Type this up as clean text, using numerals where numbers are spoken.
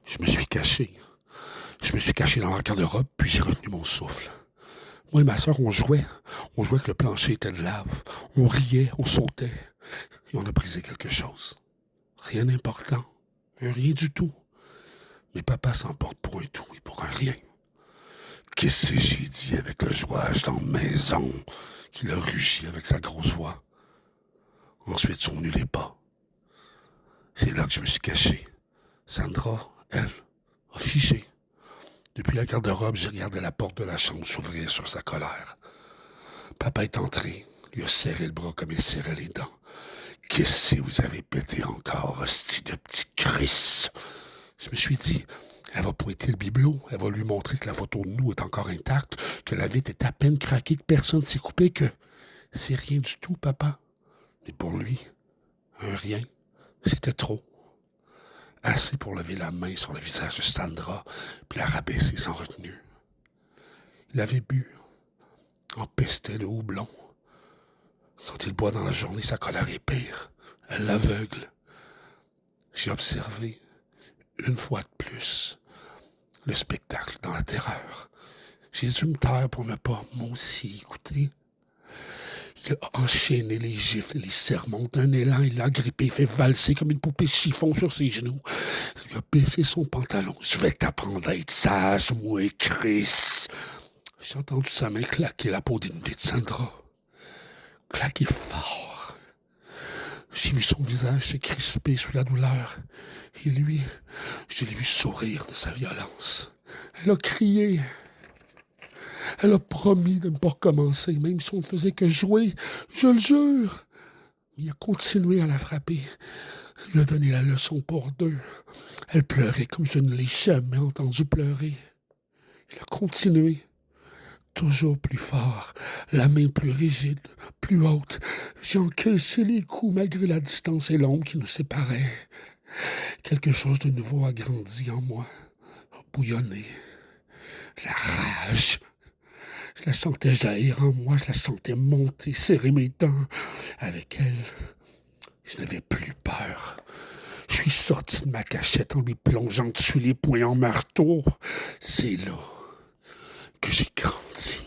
Je me suis caché. Je me suis caché dans la garde-robe, puis j'ai retenu mon souffle. Moi et ma sœur, on jouait. On jouait que le plancher était de lave. On riait, on sautait. Et on a brisé quelque chose. Rien d'important. Rien du tout. Mais papa s'emporte pour un tout et pour un rien. Qu'est-ce que j'ai dit avec le jouage dans la maison, qu'il a rugi avec sa grosse voix. Ensuite sont venus les pas. C'est là que je me suis caché. Sandra, elle, a figé. Depuis la garde-robe, j'ai regardé la porte de la chambre s'ouvrir sur sa colère. Papa est entré, lui a serré le bras comme il serrait les dents. Qu'est-ce que vous avez pété encore, hostie de petit Chris? Je me suis dit, elle va pointer le bibelot, elle va lui montrer que la photo de nous est encore intacte, que la vitre est à peine craquée, que personne ne s'est coupé, que c'est rien du tout, papa. Mais pour lui, un rien, c'était trop. Assez pour lever la main sur le visage de Sandra, puis la rabaisser sans retenue. Il avait bu, empestait le houblon. Quand il boit dans la journée, sa colère est pire. Elle l'aveugle. J'ai observé, une fois de plus, le spectacle dans la terreur. J'ai dû me taire pour ne pas, moi aussi, écouter. Il a enchaîné les gifles et les sermons d'un élan. Il l'a grippé, fait valser comme une poupée chiffon sur ses genoux. Il a baissé son pantalon. Je vais t'apprendre à être sage, moi, Chris. J'ai entendu sa main claquer la peau d'une de Sandra. Claquer fort. J'ai vu son visage se crisper sous la douleur. Et lui, je l'ai vu sourire de sa violence. Elle a crié. Elle a promis de ne pas recommencer, même si on ne faisait que jouer. Je le jure. Il a continué à la frapper. Il lui a donné la leçon pour deux. Elle pleurait comme je ne l'ai jamais entendu pleurer. Il a continué. Toujours plus fort, la main plus rigide, plus haute. J'ai encaissé les coups malgré la distance et l'ombre qui nous séparait. Quelque chose de nouveau a grandi en moi, a bouillonné. La rage. Je la sentais jaillir en moi, je la sentais monter, serrer mes dents. Avec elle, je n'avais plus peur. Je suis sorti de ma cachette en lui plongeant dessus les poings en marteau. C'est là que j'ai grandi.